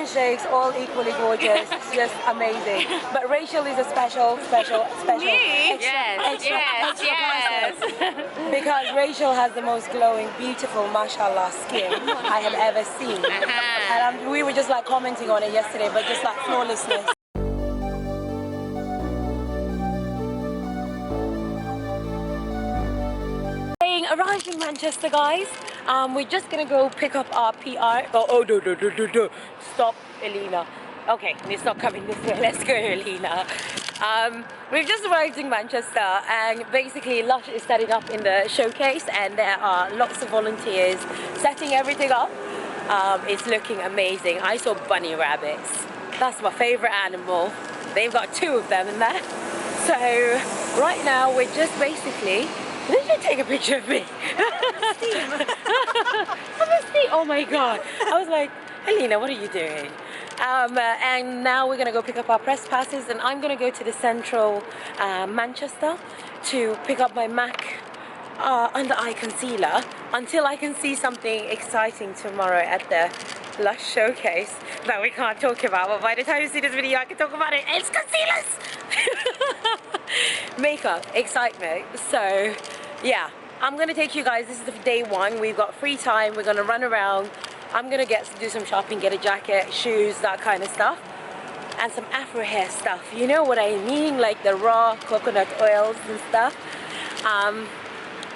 handshakes, all equally gorgeous. It's just amazing. But Rachel is a special. Me? Extra because Rachel has the most glowing, beautiful, mashallah skin I have ever seen. And we were just like commenting on it yesterday, but just like flawlessness. Arrived in Manchester, guys. We're just gonna go pick up our PR. Stop, Elena. Okay, it's not coming this way. Let's go, Elena. We've just arrived in Manchester, and basically Lush is setting up in the showcase, and there are lots of volunteers setting everything up. It's looking amazing. I saw bunny rabbits. That's my favorite animal. They've got 2 of them in there. So right now we're just basically. Did you take a picture of me? Oh my god. I was like, Helena, what are you doing? And now we're gonna go pick up our press passes, and I'm gonna go to the central Manchester to pick up my MAC under eye concealer until I can see something exciting tomorrow at the Lush showcase that we can't talk about, but by the time you see this video I can talk about it. It's concealers! Makeup, excitement. So yeah, I'm gonna take you guys. This is the day 1. We've got free time. We're gonna run around. I'm gonna do some shopping, get a jacket, shoes, that kind of stuff, and some Afro hair stuff. You know what I mean, like the raw coconut oils and stuff.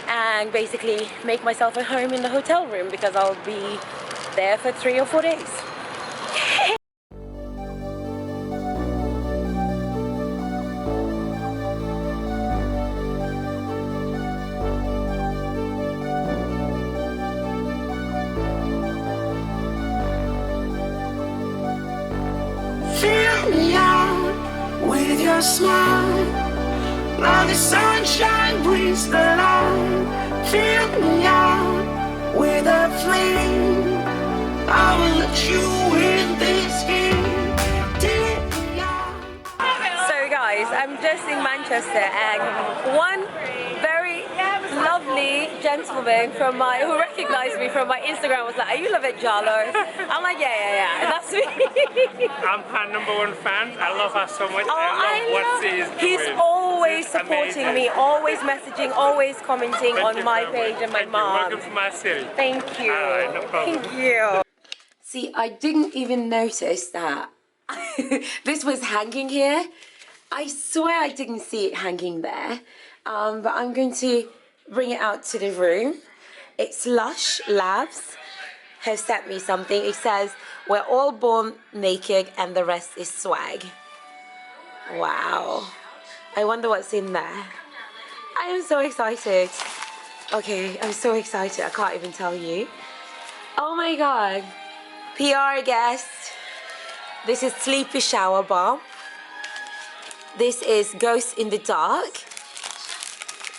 And basically make myself at home in the hotel room because I'll be there for 3 or 4 days. Fill me out with your smile, now the sunshine brings the light. Fill me out with a flame, I will let you in this game. So guys, I'm just in Manchester, and one very lovely gentleman who recognized me from my Instagram was like, "Are you Lovette Jallow?" I'm like, yeah, that's me. I'm her #1 fan. I love her so much. Oh, I love what she is doing. He's always She's supporting amazing. me, always messaging, always commenting Thank on you my so page much. and my Thank you. mom. Welcome to my city. Thank you. All right, no problem. Thank you. See, I didn't even notice that this was hanging here. I swear I didn't see it hanging there. But I'm going to bring it out to the room. It's Lush Labs have sent me something. It says, "We're all born naked and the rest is swag." Wow. I wonder what's in there. I am so excited. Okay, I'm so excited. I can't even tell you. Oh my god. PR guest. This is Sleepy Shower Balm. This is Ghost in the Dark.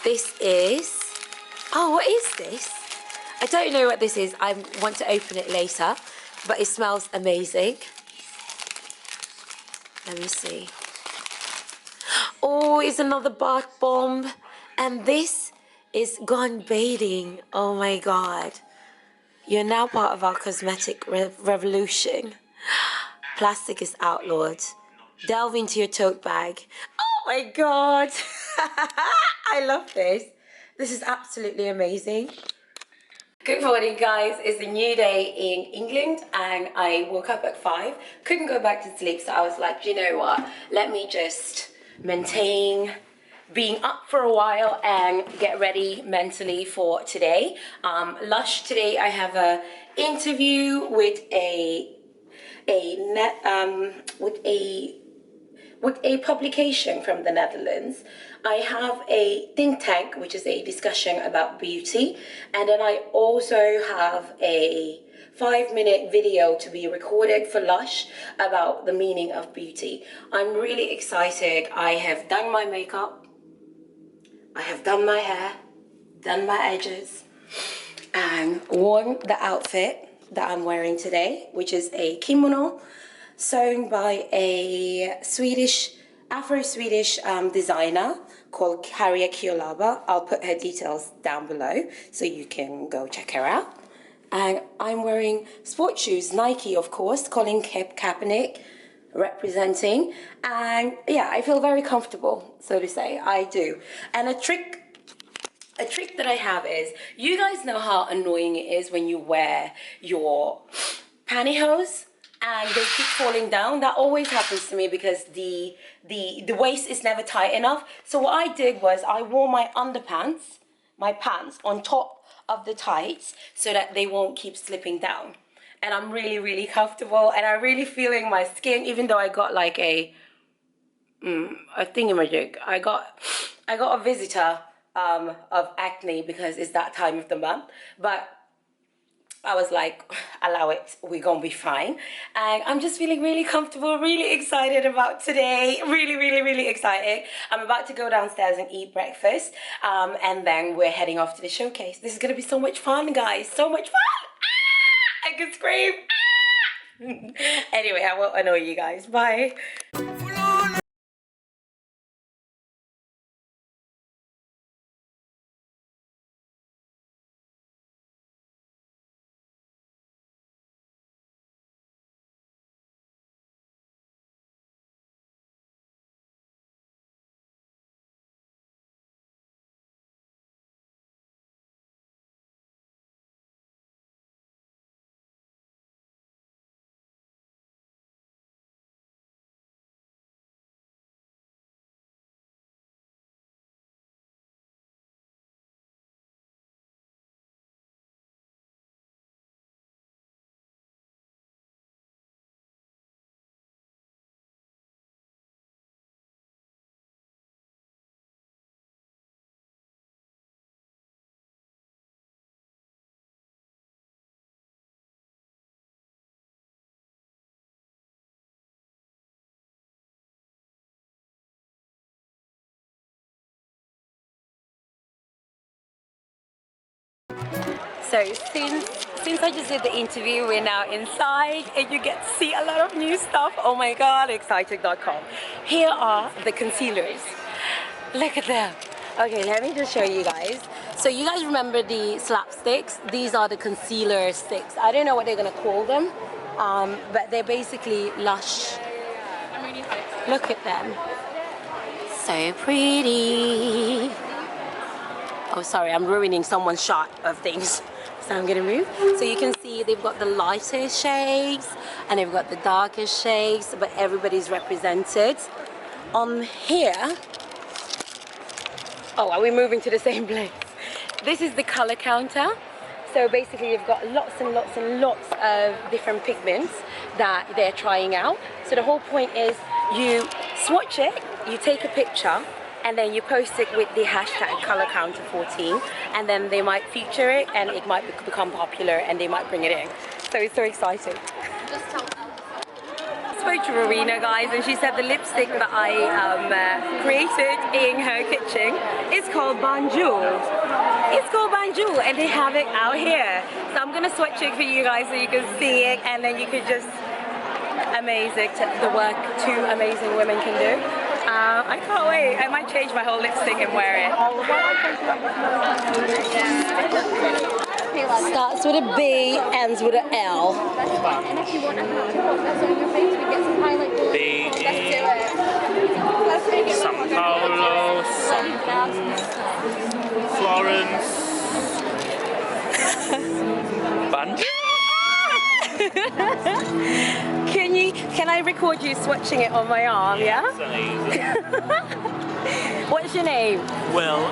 This is... Oh, what is this? I don't know what this is. I want to open it later, but it smells amazing. Let me see. Oh, it's another bath bomb. And this is Gone Bathing. Oh my god. You're now part of our cosmetic revolution. Plastic is outlawed. Delve into your tote bag. Oh my god. I love this. This is absolutely amazing. Good morning, guys. It's a new day in England, and I woke up at 5. Couldn't go back to sleep, so I was like, you know what? Let me just maintain being up for a while and get ready mentally for today. Lush, today I have a interview with a publication from the Netherlands. I have a think tank, which is a discussion about beauty, and then I also have a 5-minute video to be recorded for Lush about the meaning of beauty. I'm really excited. I have done my makeup, I have done my hair, done my edges, and worn the outfit that I'm wearing today, which is a kimono sewn by a Afro-Swedish designer called Harriet Kiolaba. I'll put her details down below so you can go check her out. and I'm wearing sports shoes, Nike, of course, Colin Kaepernick representing, and yeah, I feel very comfortable, so to say. I do. And a trick that I have is, you guys know how annoying it is when you wear your pantyhose and they keep falling down. That always happens to me because the waist is never tight enough. So what I did was I wore my underpants, my pants on top of the tights so that they won't keep slipping down. And I'm really, really comfortable, and I'm really feeling my skin, even though I got like a thingamajig. I got a visitor of acne because it's that time of the month, but I was like, allow it, we're gonna be fine. And I'm just feeling really comfortable, really excited about today. Really, really, really excited. I'm about to go downstairs and eat breakfast. And then we're heading off to the showcase. This is gonna be so much fun, guys. So much fun. Ah! I can scream. Ah! Anyway, I won't annoy you guys. Bye. So since I just did the interview, we're now inside and you get to see a lot of new stuff. Oh my god, excited.com. Here are the concealers. Look at them. Okay, let me just show you guys. So you guys remember the slapsticks? These are the concealer sticks. I don't know what they're gonna call them, but they're basically Lush. Look at them. So pretty. Oh, sorry, I'm ruining someone's shot of things. So I'm gonna move. So you can see they've got the lighter shades and they've got the darker shades, but everybody's represented. On here, oh, are we moving to the same place? This is the color counter. So basically you've got lots and lots and lots of different pigments that they're trying out. So the whole point is you swatch it, you take a picture, and then you post it with the hashtag colorcounter14, and then they might feature it and it might become popular and they might bring it in. So it's so exciting. I spoke to Rowena, guys, and she said the lipstick that I created in her kitchen is called Banjul. It's called Banjul and they have it out here. So I'm gonna swatch it for you guys so you can see it, and then you can just amaze it, the work two amazing women can do. I can't wait. I might change my whole lipstick and wear it. Starts with a B, ends with an L. And if you want to that's on your face, we get some highlight glue. Let's do it. Sao Paulo, Florence, Bunch. Can I record you swatching it on my arm, yeah? What's your name? Will.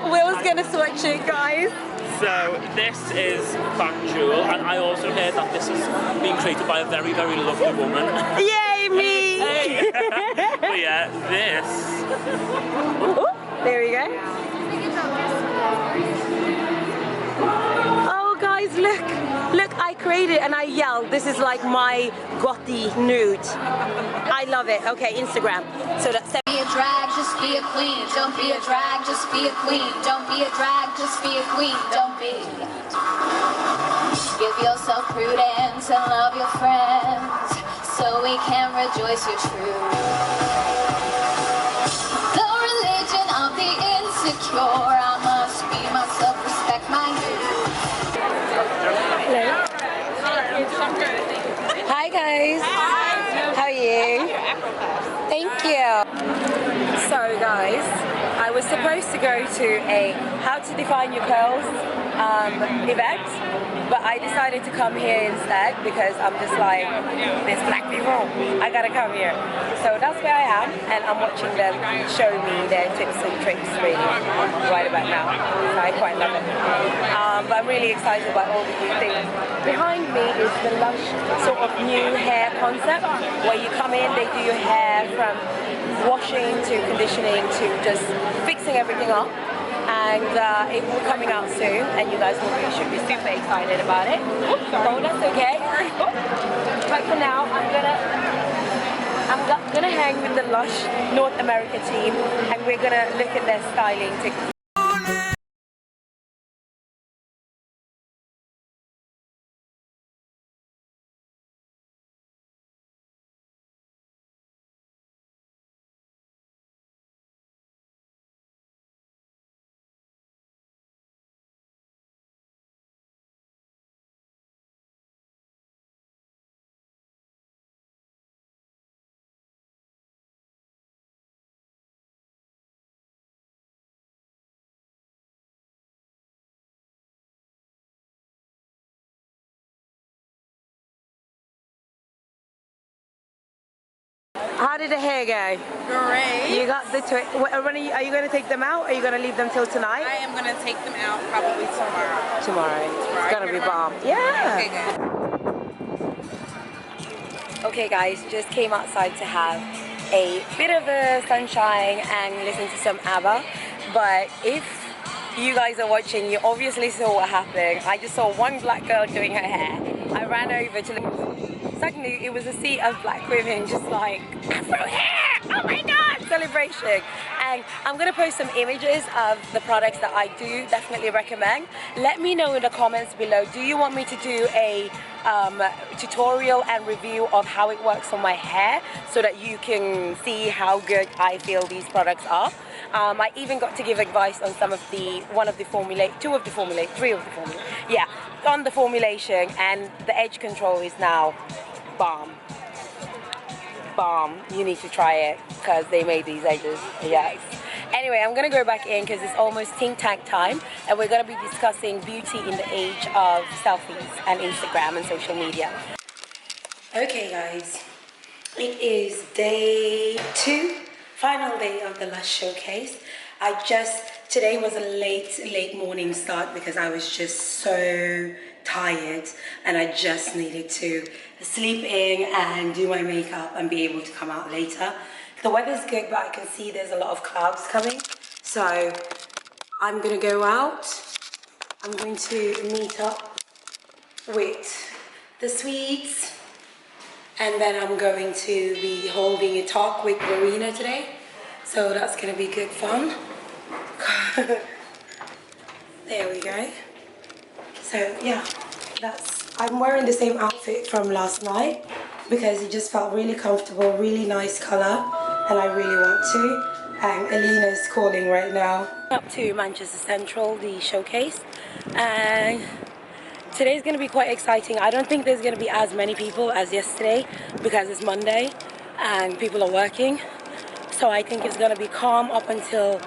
Will's gonna swatch it, guys. So this is Banjul, and I also heard that this is being created by a very, very lovely woman. Yay, me! Hey. But yeah, this. Ooh, there we go. Oh, guys, look. Look, I created and I yelled, this is like my gothy nude. I love it. Okay, Instagram. So that's Be a drag, just be a queen. Don't be a drag, just be a queen. Don't be a drag, just be a queen. Don't be. Give yourself prudence and love your friends, so we can rejoice your truth. The religion of the insecure, I must be myself, respect my youth. Hi guys. Hi. How are you? Thank you. So guys, I was supposed to go to a How to Define Your Curls event, but I decided to come here instead because I'm just like, there's black people, I gotta come here. So that's where I am, and I'm watching them show me their tips and tricks really right about now. So I quite love it. But I'm really excited about all the new things. Behind me is the Lush sort of new hair concept, where you come in, they do your hair from washing to conditioning to just fixing everything up, and it will be coming out soon, and you guys should be super excited about it. So that's okay. But for now, I'm gonna hang with the Lush North America team, and we're gonna look at their styling techniques. How did the hair go? Great. You got the are you going to take them out, or are you going to leave them till tonight? I am going to take them out probably tomorrow. Tomorrow. It's going to be bomb. Yeah. Okay, good. Okay guys, just came outside to have a bit of a sunshine and listen to some ABBA. But if you guys are watching, you obviously saw what happened. I just saw one black girl doing her hair. I ran over to the... Suddenly it was a sea of black women just like, Afro hair! Oh my god! Celebration. And I'm gonna post some images of the products that I do definitely recommend. Let me know in the comments below, do you want me to do a tutorial and review of how it works on my hair so that you can see how good I feel these products are. I even got to give advice on some of the, three of the formulation, yeah, on the formulation, and the edge control is now bomb. You need to try it because they made these edges. Yes. Anyway, I'm gonna go back in because it's almost think tank time, and we're gonna be discussing beauty in the age of selfies and Instagram and social media. Okay guys, it is day 2, final day of the Lush showcase. Today was a late morning start because I was just so tired and I just needed to sleep in and do my makeup and be able to come out later. The weather's good, but I can see there's a lot of clouds coming. So I'm gonna go out. I'm going to meet up with the sweets, and then I'm going to be holding a talk with Marina today. So that's gonna be good fun. There we go. So yeah, I'm wearing the same outfit from last night because it just felt really comfortable, really nice color, and I really want to. And Alina's calling right now. Up to Manchester Central, the showcase, and today's going to be quite exciting. I don't think there's going to be as many people as yesterday because it's Monday and people are working. So I think it's going to be calm up until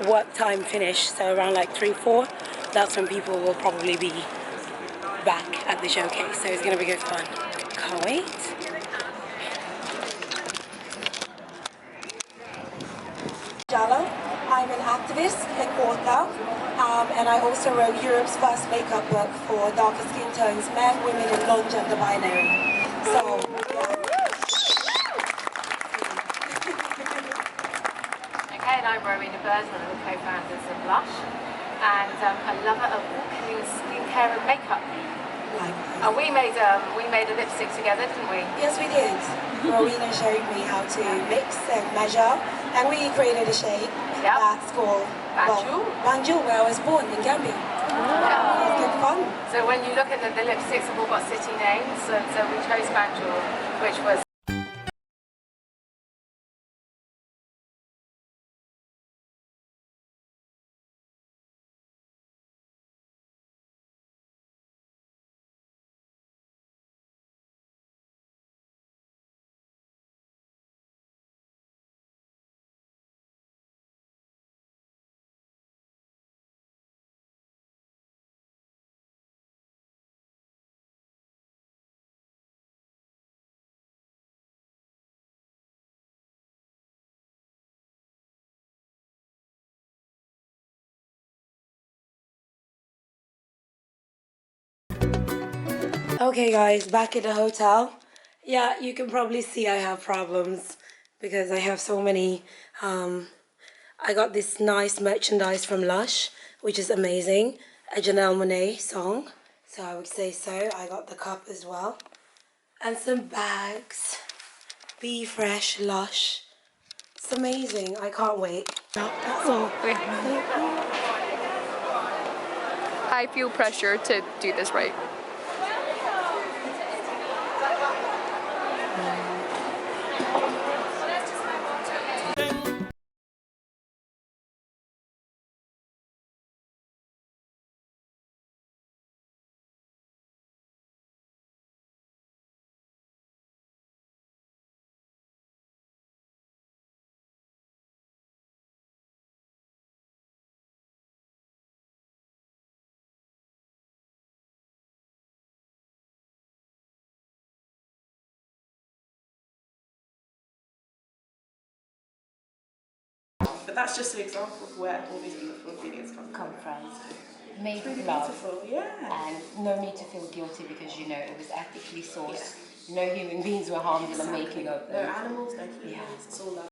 work time finish, so around like 3-4. That's when people will probably be back at the showcase, so it's going to be good fun. Can't wait. Jallow. I'm an activist and author, and I also wrote Europe's first makeup book for darker skin tones, men, women, and non-gender binary. So, yeah. Okay, and I'm Rowena Bird, one of the co-founders of Lush, and a lover of all things skincare and makeup. And we made a lipstick together, didn't we? Yes, we did. Rowena showed me how to mix and measure, and we created a shade that's called Banjul, where I was born in Gambia. Yeah. It was good fun. So when you look at the lipsticks, have all got city names, so we chose Banjul, which was Okay guys, back at the hotel. Yeah, you can probably see I have problems because I have so many, I got this nice merchandise from Lush, which is amazing, a Janelle Monáe song, so I would say so. I got the cup as well, and some bags, Be Fresh, Lush. It's amazing, I can't wait. That's all. I feel pressure to do this right. But that's just an example of where all these beautiful ingredients come from. Made Really with love. beautiful, yeah. And no need to feel guilty because you know it was ethically sourced. No human beings were harmed in the making of them. No animals, no humans, it's all love.